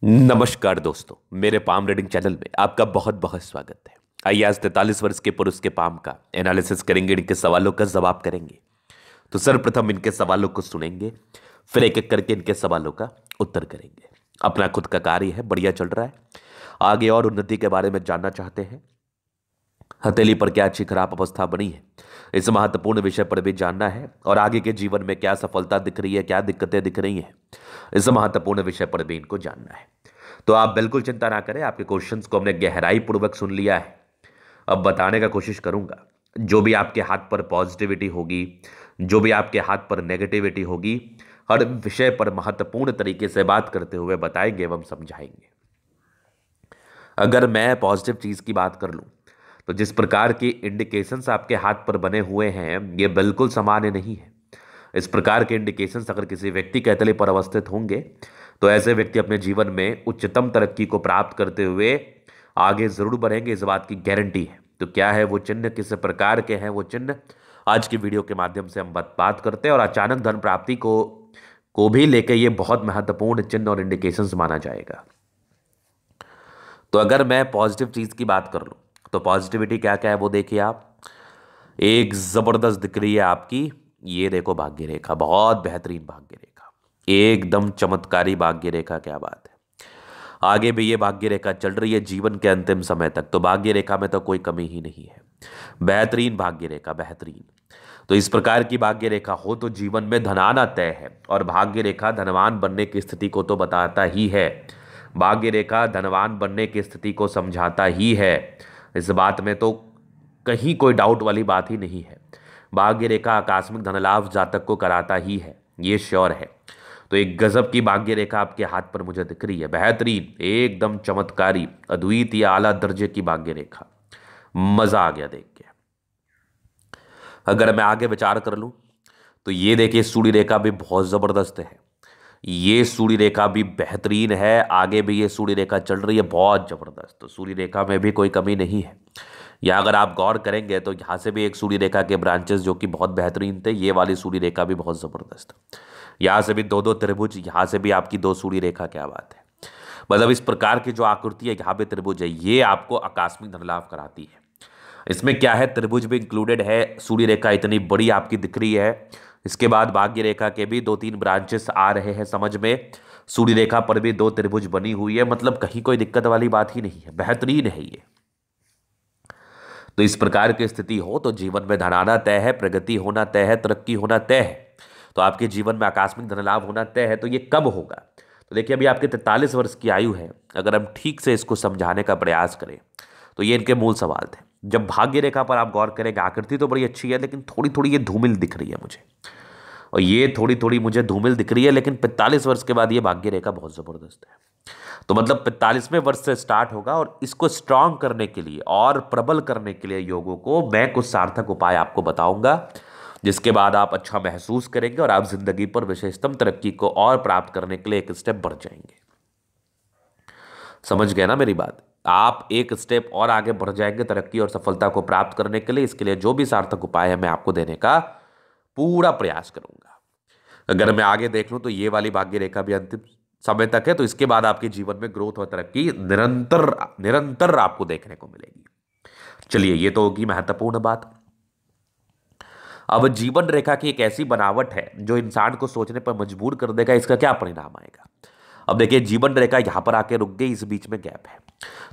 नमस्कार दोस्तों, मेरे पाम रीडिंग चैनल में आपका बहुत बहुत स्वागत है। आइए आज 43 वर्ष के पुरुष के पाम का एनालिसिस करेंगे, इनके सवालों का जवाब करेंगे। तो सर्वप्रथम इनके सवालों को सुनेंगे, फिर एक एक करके इनके सवालों का उत्तर करेंगे। अपना खुद का कार्य है, बढ़िया चल रहा है। आगे और उन्नति के बारे में जानना चाहते हैं, हथेली पर क्या अच्छी खराब अवस्था बनी है, इस महत्वपूर्ण विषय पर भी जानना है। और आगे के जीवन में क्या सफलता दिख रही है, क्या दिक्कतें दिख रही हैं, इस महत्वपूर्ण विषय पर भी इनको जानना है। तो आप बिल्कुल चिंता ना करें, आपके क्वेश्चंस को हमने गहराई पूर्वक सुन लिया है। अब बताने का कोशिश करूंगा। जो भी आपके हाथ पर पॉजिटिविटी होगी, जो भी आपके हाथ पर नेगेटिविटी होगी, हर विषय पर महत्वपूर्ण तरीके से बात करते हुए बताएंगे एवं समझाएंगे। अगर मैं पॉजिटिव चीज की बात कर लूं, तो जिस प्रकार के इंडिकेशंस आपके हाथ पर बने हुए हैं, ये बिल्कुल सामान्य नहीं है। इस प्रकार के इंडिकेशंस अगर किसी व्यक्ति के हथेली पर अवस्थित होंगे, तो ऐसे व्यक्ति अपने जीवन में उच्चतम तरक्की को प्राप्त करते हुए आगे जरूर बढ़ेंगे, इस बात की गारंटी है। तो क्या है वो चिन्ह, किस प्रकार के हैं वो चिन्ह, आज की वीडियो के माध्यम से हम बात करते हैं। और अचानक धन प्राप्ति को भी लेकर ये बहुत महत्वपूर्ण चिन्ह और इंडिकेशंस माना जाएगा। तो अगर मैं पॉजिटिव चीज की बात कर लूं, तो पॉजिटिविटी क्या क्या है वो देखिए आप। एक जबरदस्त दिख रही है आपकी, ये देखो भाग्य रेखा, बहुत बेहतरीन भाग्य रेखा, एकदम चमत्कारी भाग्य रेखा, क्या बात है। आगे भी ये भाग्य रेखा चल रही है जीवन के अंतिम समय तक, तो भाग्य रेखा में तो कोई कमी ही नहीं है। बेहतरीन भाग्य रेखा, बेहतरीन। तो इस प्रकार की भाग्य रेखा हो तो जीवन में धन आना तय है। और भाग्य रेखा धनवान बनने की स्थिति को तो बताता ही है, भाग्य रेखा धनवान बनने की स्थिति को समझाता ही है। इस बात में तो कहीं कोई डाउट वाली बात ही नहीं है। भाग्य रेखा आकस्मिक धनलाभ जातक को कराता ही है, ये श्योर है। तो एक गजब की भाग्य रेखा आपके हाथ पर मुझे दिख रही है, बेहतरीन, एकदम चमत्कारी, अद्वितीय, आला दर्जे की भाग्य रेखा। मजा आ गया देख के। अगर मैं आगे विचार कर लूं, तो ये देखिए सूर्य रेखा भी बहुत जबरदस्त है, ये सूर्य रेखा भी बेहतरीन है। आगे भी ये सूर्य रेखा चल रही है, बहुत जबरदस्त। तो सूर्य रेखा में भी कोई कमी नहीं है। या अगर आप गौर करेंगे तो यहाँ से भी एक सूर्य रेखा के ब्रांचेस जो कि बहुत बेहतरीन थे, ये वाली सूर्य रेखा भी बहुत जबरदस्त। यहाँ से भी दो दो त्रिभुज, यहाँ से भी आपकी दो सूर्य रेखा, क्या बात है। मतलब इस प्रकार की जो आकृति है, यहाँ पे त्रिभुज है, ये आपको आकस्मिक धनलाभ कराती है। इसमें क्या है, त्रिभुज भी इंक्लूडेड है, सूर्य रेखा इतनी बड़ी आपकी दिख रही है। इसके बाद भाग्य रेखा के भी दो तीन ब्रांचेस आ रहे हैं समझ में, सूर्य रेखा पर भी दो त्रिभुज बनी हुई है, मतलब कहीं कोई दिक्कत वाली बात ही नहीं है, बेहतरीन है ये। तो इस प्रकार की स्थिति हो तो जीवन में धन आना तय है, प्रगति होना तय है, तरक्की होना तय है। तो आपके जीवन में आकस्मिक धनलाभ होना तय है। तो ये कब होगा, तो देखिए अभी आपके 43 वर्ष की आयु है। अगर हम ठीक से इसको समझाने का प्रयास करें, तो ये इनके मूल सवाल थे। जब भाग्य रेखा पर आप गौर करेंगे, आकृति तो बड़ी अच्छी है, लेकिन थोड़ी थोड़ी ये धूमिल दिख रही है मुझे, और ये थोड़ी थोड़ी मुझे धूमिल दिख रही है। लेकिन 45 वर्ष के बाद ये भाग्य रेखा बहुत जबरदस्त है। तो मतलब 45वें वर्ष से स्टार्ट होगा। और इसको स्ट्रांग करने के लिए और प्रबल करने के लिए योगों को मैं कुछ सार्थक उपाय आपको बताऊंगा, जिसके बाद आप अच्छा महसूस करेंगे और आप जिंदगी पर विशेषतम तरक्की को और प्राप्त करने के लिए एक स्टेप बढ़ जाएंगे। समझ गए ना मेरी बात, आप एक स्टेप और आगे बढ़ जाएंगे तरक्की और सफलता को प्राप्त करने के लिए। इसके लिए जो भी सार्थक उपाय है मैं आपको देने का पूरा प्रयास करूंगा। अगर मैं आगे देख लूं, तो ये वाली भाग्य रेखा भी अंतिम समय तक है। तो इसके बाद आपके जीवन में ग्रोथ और तरक्की निरंतर निरंतर आपको देखने को मिलेगी। चलिए, ये तो होगी महत्वपूर्ण बात। अब जीवन रेखा की एक ऐसी बनावट है जो इंसान को सोचने पर मजबूर कर देगा, इसका क्या परिणाम आएगा। अब देखिए, जीवन रेखा यहां पर आके रुक गई, इस बीच में गैप है।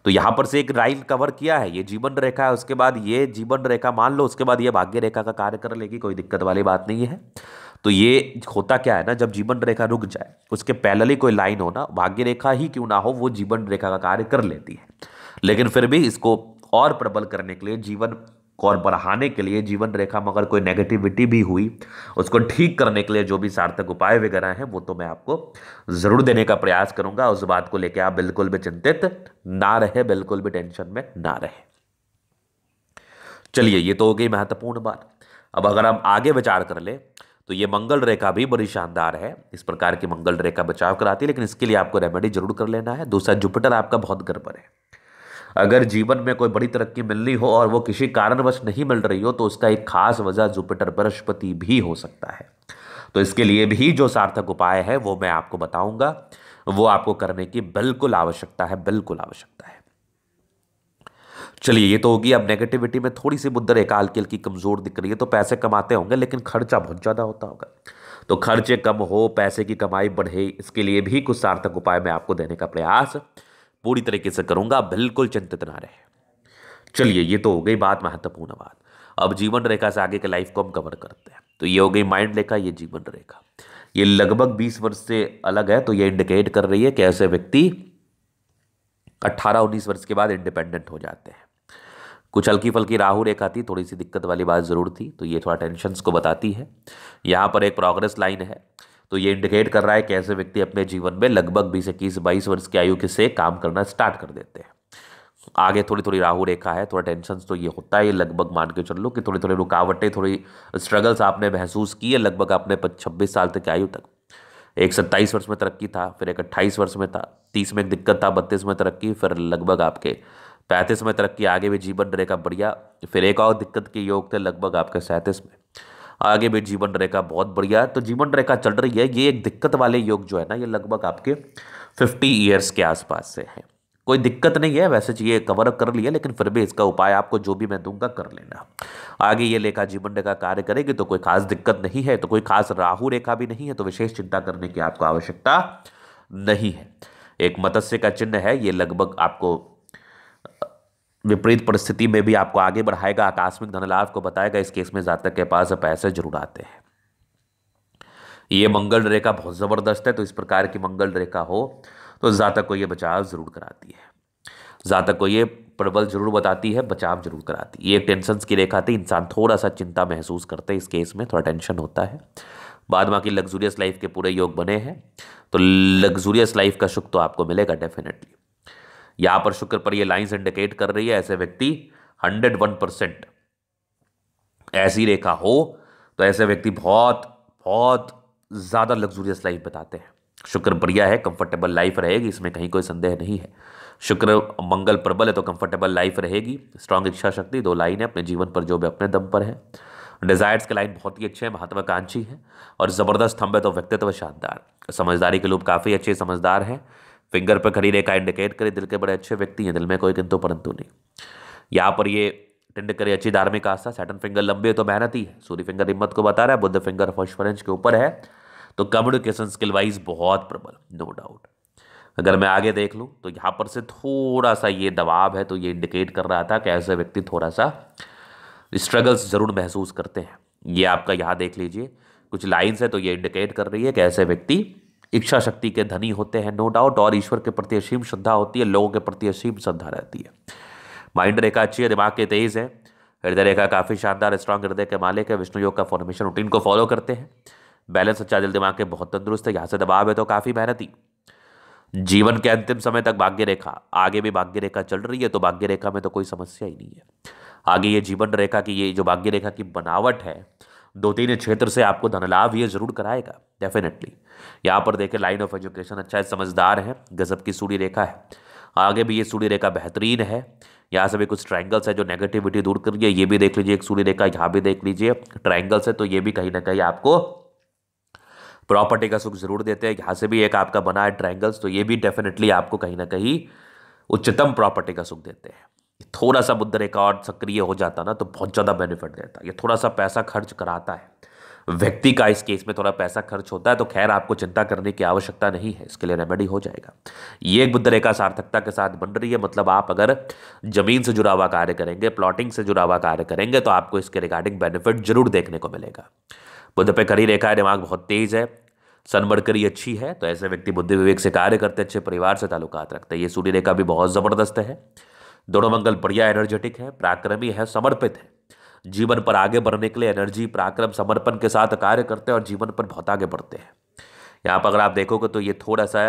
तो यहां पर से एक लाइन कवर किया है, ये जीवन रेखा है, उसके बाद ये जीवन रेखा मान लो, उसके बाद ये भाग्य रेखा का कार्य कर लेगी, कोई दिक्कत वाली बात नहीं है। तो ये होता क्या है ना, जब जीवन रेखा रुक जाए, उसके पैरेलल कोई लाइन हो ना, भाग्य रेखा ही क्यों ना हो, वो जीवन रेखा का कार्य कर लेती है। लेकिन फिर भी इसको और प्रबल करने के लिए, जीवन को और बढ़ाने के लिए, जीवन रेखा में अगर कोई नेगेटिविटी भी हुई, उसको ठीक करने के लिए जो भी सार्थक उपाय वगैरह हैं, वो तो मैं आपको जरूर देने का प्रयास करूंगा। उस बात को लेकर आप बिल्कुल भी चिंतित ना रहे, बिल्कुल भी टेंशन में ना रहे। चलिए, ये तो हो गई महत्वपूर्ण बात। अब अगर हम आगे विचार कर ले, तो ये मंगल रेखा भी बड़ी शानदार है। इस प्रकार की मंगल रेखा बचाव कराती है, लेकिन इसके लिए आपको रेमेडी जरूर कर लेना है। दूसरा, जुपिटर आपका बहुत गड़बड़ है। अगर जीवन में कोई बड़ी तरक्की मिलनी हो और वो किसी कारणवश नहीं मिल रही हो, तो उसका एक खास वजह जुपिटर बृहस्पति भी हो सकता है। तो इसके लिए भी जो सार्थक उपाय है वो मैं आपको बताऊंगा। वो आपको करने की बिल्कुल आवश्यकता है, बिल्कुल आवश्यकता है। चलिए, ये तो होगी। अब नेगेटिविटी में थोड़ी सी मुद्दर एक हल्की हल्की कमजोर दिख रही है, तो पैसे कमाते होंगे लेकिन खर्चा बहुत ज्यादा होता होगा। तो खर्चे कम हो, पैसे की कमाई बढ़े, इसके लिए भी कुछ सार्थक उपाय मैं आपको देने का प्रयास पूरी तरीके से करूंगा, बिल्कुल चिंतित ना रहे। चलिए, ये तो हो गई बात, महत्वपूर्ण बात। अब जीवन रेखा से आगे के लाइफ को हम कवर करते हैं। तो ये हो गई माइंड रेखा, ये जीवन रेखा। ये लगभग 20 वर्ष से अलग है, तो ये इंडिकेट कर रही है कि ऐसे व्यक्ति 18-19 वर्ष के बाद इंडिपेंडेंट हो जाते हैं। कुछ हल्की फल्की राहु रेखा थी, थोड़ी सी दिक्कत वाली बात जरूर थी, तो ये थोड़ा टेंशन को बताती है। यहाँ पर एक प्रोग्रेस लाइन है, तो ये इंडिकेट कर रहा है कि ऐसे व्यक्ति अपने जीवन में लगभग 20-21-22 वर्ष की आयु के से काम करना स्टार्ट कर देते हैं। आगे थोड़ी थोड़ी राहु रेखा है, थोड़ा टेंशन तो ये होता है। ये लगभग मान के चल लो कि थोड़ी थोड़ी रुकावटें, थोड़ी स्ट्रगल्स आपने महसूस की है लगभग अपने 26 साल तक की आयु तक। एक 27 वर्ष में तरक्की था, फिर एक 28 वर्ष में था, 30 में एक दिक्कत था, 32 में तरक्की, फिर लगभग आपके 35 में तरक्की, आगे भी जीवन रेखा बढ़िया, फिर एक और दिक्कत के योग थे लगभग आपके 37 में, आगे भी जीवन रेखा बहुत बढ़िया। तो जीवन रेखा चल रही है। ये एक दिक्कत वाले योग जो है ना, ये लगभग आपके 50 ईयर्स के आसपास से है। कोई दिक्कत नहीं है, वैसे चाहिए कवर अप कर लिया, लेकिन फिर भी इसका उपाय आपको जो भी मैं दूंगा कर लेना। आगे ये रेखा जीवन रेखा कार्य करेगी तो कोई खास दिक्कत नहीं है, तो कोई खास राहु रेखा भी नहीं है, तो विशेष चिंता करने की आपको आवश्यकता नहीं है। एक मत्स्य का चिन्ह है, ये लगभग आपको विपरीत परिस्थिति में भी आपको आगे बढ़ाएगा, आकस्मिक धन लाभ को बताएगा। इस केस में जातक के पास पैसे जरूर आते हैं। ये मंगल रेखा बहुत जबरदस्त है, तो इस प्रकार की मंगल रेखा हो तो जातक को ये बचाव जरूर कराती है, जातक को ये प्रबल जरूर बताती है, बचाव जरूर कराती है। ये एक टेंशन की रेखा थी, इंसान थोड़ा सा चिंता महसूस करते हैं, इस केस में थोड़ा टेंशन होता है। बाद बाकी लग्जूरियस लाइफ के पूरे योग बने हैं, तो लग्जूरियस लाइफ का सुख तो आपको मिलेगा डेफिनेटली। यहां पर शुक्र पर ये लाइंस इंडिकेट कर रही है, ऐसे व्यक्ति 101% ऐसी रेखा हो तो ऐसे व्यक्ति बहुत बहुत ज्यादा लग्जूरियस लाइफ बताते हैं। शुक्र बढ़िया है, कंफर्टेबल लाइफ रहेगी, इसमें कहीं कोई संदेह नहीं है। शुक्र मंगल प्रबल है तो कंफर्टेबल लाइफ रहेगी। स्ट्रांग इच्छा शक्ति, 2 लाइन है अपने जीवन पर जो भी अपने दम पर है। डिजायर्स के लाइन बहुत ही अच्छे हैं, महत्वाकांक्षी है और जबरदस्त थंब है, तो व्यक्तित्व शानदार। समझदारी के लोग काफी अच्छे समझदार हैं। फिंगर पर खड़ी रेखा इंडिकेट करे दिल के बड़े अच्छे व्यक्ति हैं, दिल में कोई किंतु परंतु नहीं। यहाँ पर ये टिंड करे अच्छी धार्मिक आस्था। सैटर्न फिंगर लंबे तो मेहनती है, सूर्य फिंगर हिम्मत को बता रहा है, बुध फिंगर फॉस्फरेंस के ऊपर है, तो कम्युनिकेशन स्किल वाइज बहुत प्रबल, नो डाउट। अगर मैं आगे देख लूं तो यहाँ पर से थोड़ा सा ये दबाव है, तो ये इंडिकेट कर रहा था कि ऐसे व्यक्ति थोड़ा सा स्ट्रगल्स जरूर महसूस करते हैं। ये आपका यहाँ देख लीजिए कुछ लाइन्स है, तो ये इंडिकेट कर रही है कि ऐसे व्यक्ति इच्छा शक्ति के धनी होते हैं, नो डाउट, और ईश्वर के प्रति असीम श्रद्धा होती है, लोगों के प्रति असीम श्रद्धा रहती है। माइंड रेखा अच्छी है, दिमाग के तेज है। हृदय रेखा काफी शानदार, स्ट्रांग हृदय के मालिक है। विष्णु योग का फॉर्मेशन रूटीन को फॉलो करते हैं। बैलेंस अच्छा, दिल दिमाग के बहुत तंदुरुस्त है। यहाँ से दबाव है तो काफी मेहनती। जीवन के अंतिम समय तक भाग्य रेखा, आगे भी भाग्य रेखा चल रही है, तो भाग्य रेखा में तो कोई समस्या ही नहीं है। आगे ये जीवन रेखा की, ये जो भाग्य रेखा की बनावट है, 2-3 क्षेत्र से आपको धन लाभ ये जरूर कराएगा डेफिनेटली। यहाँ पर देखें लाइन ऑफ एजुकेशन अच्छा है, समझदार है, गजब की सूर्य रेखा है। आगे भी ये सूर्य रेखा बेहतरीन है। यहाँ से भी कुछ ट्रायंगल्स है जो नेगेटिविटी दूर कर रही है, ये भी देख लीजिए। एक सूर्य रेखा यहाँ भी देख लीजिए, ट्रायंगल्स है, तो ये भी कहीं ना कहीं आपको प्रॉपर्टी का सुख जरूर देते हैं। यहाँ से भी एक आपका बना है ट्रायंगल्स, तो ये भी डेफिनेटली आपको कहीं ना कहीं उच्चतम प्रॉपर्टी का सुख देते हैं। थोड़ा सा बुध रेखा और सक्रिय हो जाता ना तो बहुत ज्यादा बेनिफिट देता है। ये थोड़ा सा पैसा खर्च कराता है व्यक्ति का, इस केस में थोड़ा पैसा खर्च होता है, तो खैर आपको चिंता करने की आवश्यकता नहीं है, इसके लिए रेमेडी हो जाएगा। ये एक बुध रेखा सार्थकता के साथ बन रही है, मतलब आप अगर जमीन से जुड़ा हुआ कार्य करेंगे, प्लॉटिंग से जुड़ा हुआ कार्य करेंगे, तो आपको इसके रिगार्डिंग बेनिफिट जरूर देखने को मिलेगा। बुध पे खड़ी रेखा है, दिमाग बहुत तेज है, सन मरकरी अच्छी है, तो ऐसे व्यक्ति बुद्धि विवेक से कार्य करते, अच्छे परिवार से ताल्लुकात रखते हैं। ये सूर्य रेखा भी बहुत जबरदस्त है। दोनों मंगल बढ़िया एनर्जेटिक है, पराक्रमी है, समर्पित है। जीवन पर आगे बढ़ने के लिए एनर्जी, पराक्रम, समर्पण के साथ कार्य करते हैं और जीवन पर बहुत आगे बढ़ते हैं। यहाँ पर अगर आप देखोगे तो ये थोड़ा सा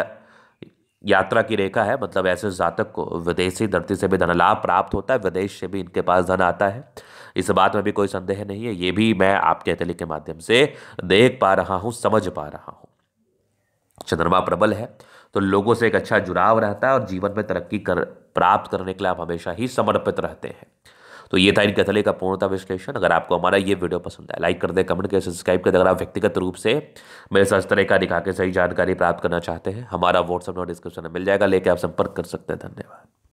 यात्रा की रेखा है, मतलब ऐसे जातक को विदेशी धरती से भी धन लाभ प्राप्त होता है, विदेश से भी इनके पास धन आता है। इस बात में भी कोई संदेह नहीं है, ये भी मैं आपके अतली के माध्यम से देख पा रहा हूँ, समझ पा रहा हूँ। चंद्रमा प्रबल है तो लोगों से एक अच्छा जुड़ाव रहता है और जीवन में तरक्की प्राप्त करने के लिए आप हमेशा ही समर्पित रहते हैं। तो ये था इनके थले का पूर्णतः विश्लेषण। अगर आपको हमारा ये वीडियो पसंद है, लाइक कर दे, कमेंट करें, सब्सक्राइब कर दे। अगर आप व्यक्तिगत रूप से मेरे साथ इस तरह का दिखा के सही जानकारी प्राप्त करना चाहते हैं, हमारा व्हाट्सएप नंबर डिस्क्रिप्शन में मिल जाएगा, लेके आप संपर्क कर सकते हैं। धन्यवाद।